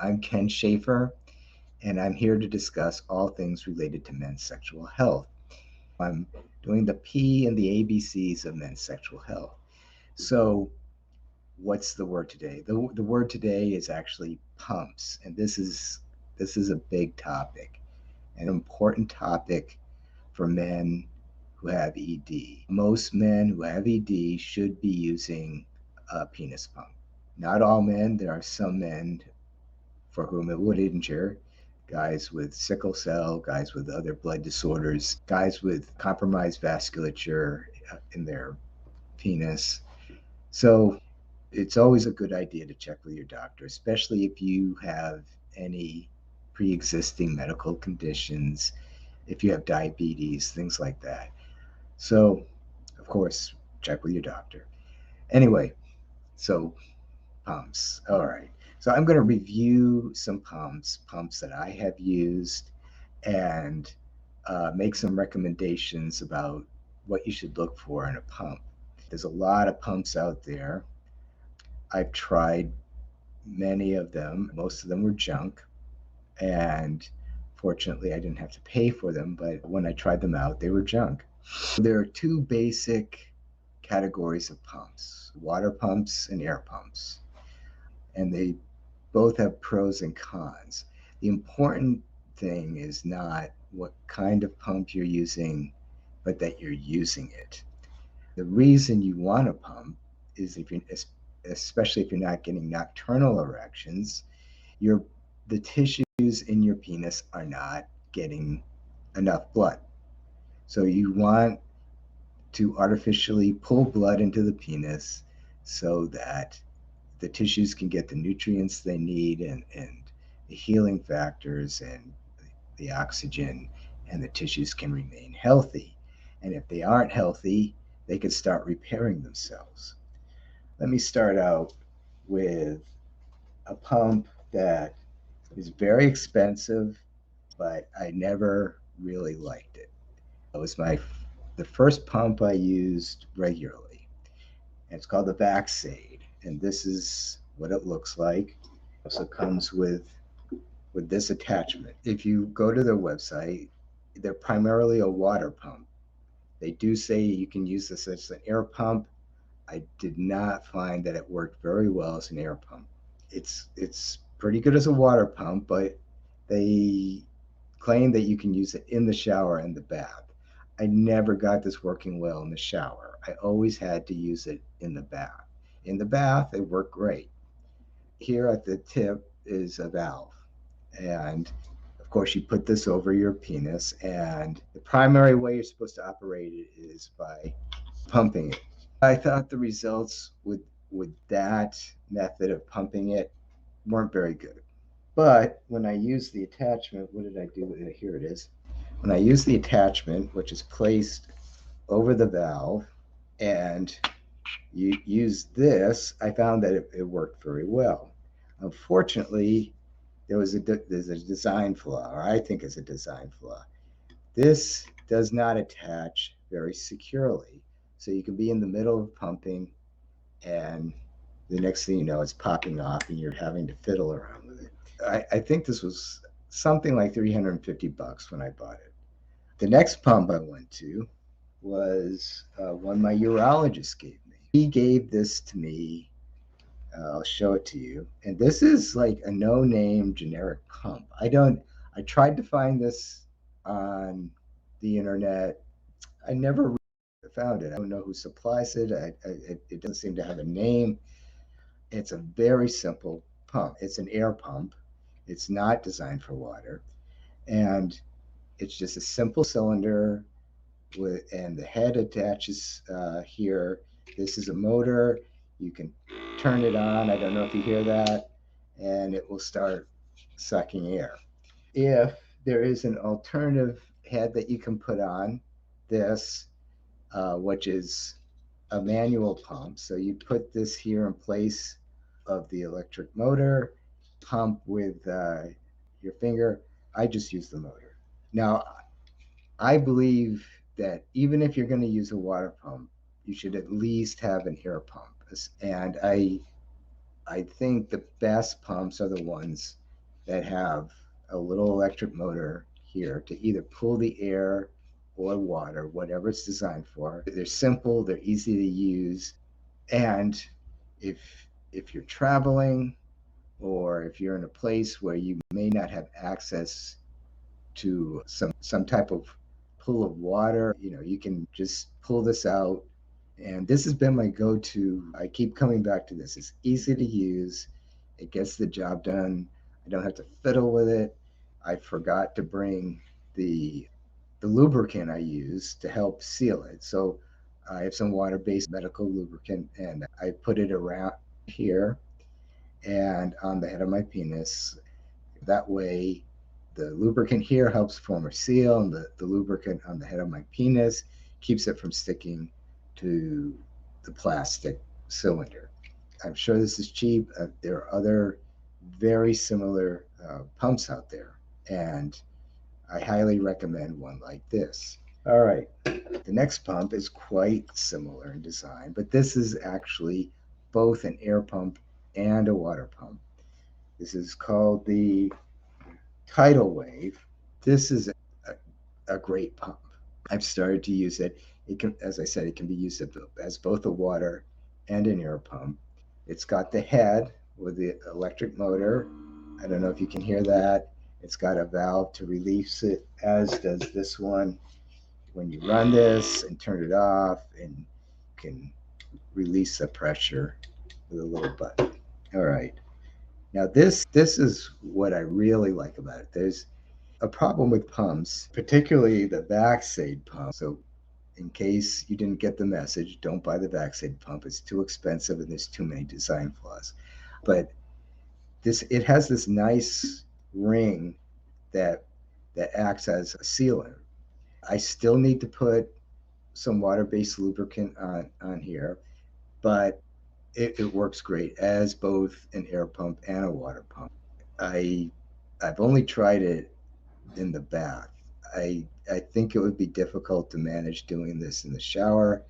I'm Ken Schaefer, and I'm here to discuss all things related to men's sexual health. I'm doing the P and the ABCs of men's sexual health. So, what's the word today? The word today is actually pumps, and this is a big topic, an important topic for men who have ED. Most men who have ED should be using a penis pump. Not all men. There are some men for whom it would injure, guys with sickle cell, guys with other blood disorders, guys with compromised vasculature in their penis. So it's always a good idea to check with your doctor, especially if you have any pre existing medical conditions, if you have diabetes, things like that. So, of course, check with your doctor. Anyway, so pumps. All right. So I'm going to review some pumps that I have used, and make some recommendations about what you should look for in a pump. There's a lot of pumps out there. I've tried many of them. Most of them were junk, and fortunately, I didn't have to pay for them. But when I tried them out, they were junk. There are two basic categories of pumps: water pumps and air pumps. And they both have pros and cons. The important thing is not what kind of pump you're using, but that you're using it. The reason you want a pump is if you, especially if you're not getting nocturnal erections, your the tissues in your penis are not getting enough blood. So you want to artificially pull blood into the penis so that the tissues can get the nutrients they need, and the healing factors and the oxygen, and the tissues can remain healthy. And if they aren't healthy, they can start repairing themselves. Let me start out with a pump that is very expensive, but I never really liked it. It was the first pump I used regularly. And it's called the Sade, and this is what it looks like. It also comes with this attachment. If you go to their website, they're primarily a water pump. They do say you can use this as an air pump. I did not find that it worked very well as an air pump. It's pretty good as a water pump, but they claim that you can use it in the shower and the bath. I never got this working well in the shower. I always had to use it in the bath. In the bath, it worked great. Here at the tip is a valve. And of course, you put this over your penis. And the primary way you're supposed to operate it is by pumping it. I thought the results with that method of pumping it weren't very good. But when I used the attachment, what did I do with it? Here it is. When I use the attachment, which is placed over the valve, and you use this, I found that it worked very well. Unfortunately, there's a design flaw, or I think it's a design flaw. This does not attach very securely. So you can be in the middle of pumping, and the next thing you know, it's popping off and you're having to fiddle around with it. I think this was something like $350 when I bought it. The next pump I went to was one my urologist gave me. He gave this to me. I'll show it to you. And this is like a no-name generic pump. I tried to find this on the internet. I never found it. I don't know who supplies it. It doesn't seem to have a name. It's a very simple pump. It's an air pump. It's not designed for water. And it's just a simple cylinder and the head attaches here. This is a motor. You can turn it on. I don't know if you hear that, and it will start sucking air. If there is an alternative head that you can put on this, which is a manual pump, so you put this here in place of the electric motor, pump with your finger. I just use the motor. Now, I believe that even if you're going to use a water pump, you should at least have an air pump. And I think the best pumps are the ones that have a little electric motor here to either pull the air or water, whatever it's designed for. They're simple, they're easy to use, and if if you're traveling or if you're in a place where you may not have access to some type of pool of water, you can just pull this out. And this has been my go-to. I keep coming back to this. It's easy to use. It gets the job done. I don't have to fiddle with it. I forgot to bring the lubricant I use to help seal it. So I have some water-based medical lubricant, and I put it around here and on the head of my penis. That way, the lubricant here helps form a seal, and the lubricant on the head of my penis keeps it from sticking to the plastic cylinder. I'm sure this is cheap. There are other very similar pumps out there, and I highly recommend one like this. All right, the next pump is quite similar in design, but this is actually both an air pump and a water pump. This is called the Tidal Wave. This is a great pump. I've started to use it. It can, as I said, it can be used as both a water and an air pump. It's got the head with the electric motor. I don't know if you can hear that. It's got a valve to release it, as does this one. When you run this and turn it off, and you can release the pressure with a little button. All right. Now this is what I really like about it. There's a problem with pumps, particularly the Sade pump. So in case you didn't get the message, don't buy the Sade pump. It's too expensive and there's too many design flaws. But it has this nice ring that acts as a sealant. I still need to put some water-based lubricant on here, but it works great as both an air pump and a water pump. I I've only tried it in the bath. I think it would be difficult to manage doing this in the shower.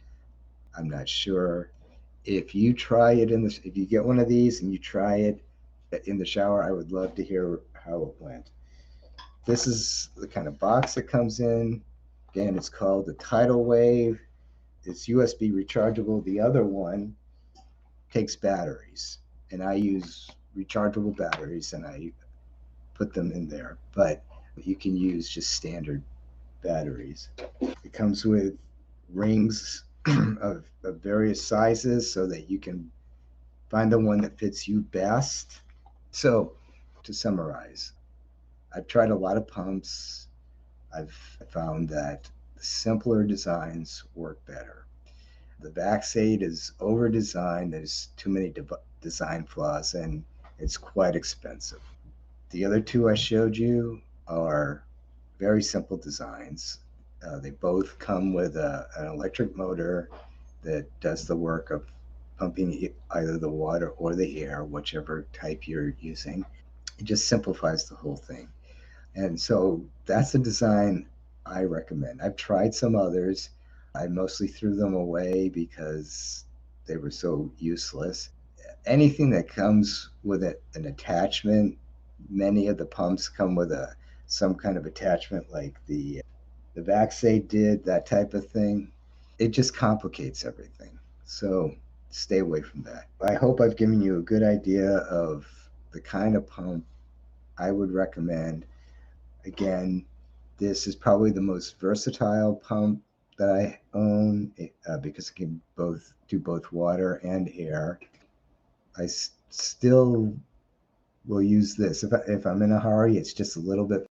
I'm not sure. If you try it if you get one of these and you try it in the shower, I would love to hear how it went. This is the kind of box it comes in. Again, it's called the Tidal Wave. It's USB rechargeable. The other one takes batteries, and I use rechargeable batteries, and I put them in there. But you can use just standard batteries. It comes with rings of various sizes so that you can find the one that fits you best. So, to summarize, I've tried a lot of pumps. I've found that simpler designs work better. The Vaxade is over designed, there's too many design flaws, and it's quite expensive. The other two I showed you are very simple designs. They both come with an electric motor that does the work of pumping either the water or the air, whichever type you're using. It just simplifies the whole thing. And so that's a design I recommend. I've tried some others. I mostly threw them away because they were so useless. Anything that comes with an attachment, many of the pumps come with some kind of attachment like the Vaxade did, that type of thing. It just complicates everything. So stay away from that. I hope I've given you a good idea of the kind of pump I would recommend. Again, this is probably the most versatile pump that I own because it can do both water and air. I still will use this if I'm in a hurry. It's just a little bit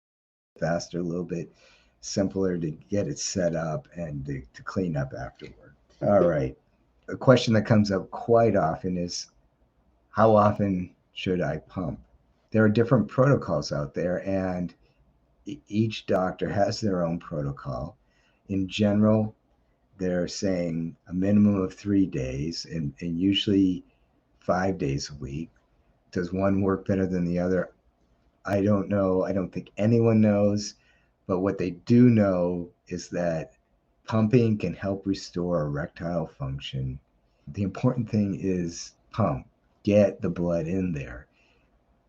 faster, a little bit simpler to get it set up and to clean up afterward. All right. A question that comes up quite often is, how often should I pump? There are different protocols out there, and each doctor has their own protocol. In general, they're saying a minimum of 3 days and usually 5 days a week. Does one work better than the other? I don't know. I don't think anyone knows. But what they do know is that pumping can help restore erectile function. The important thing is pump, get the blood in there.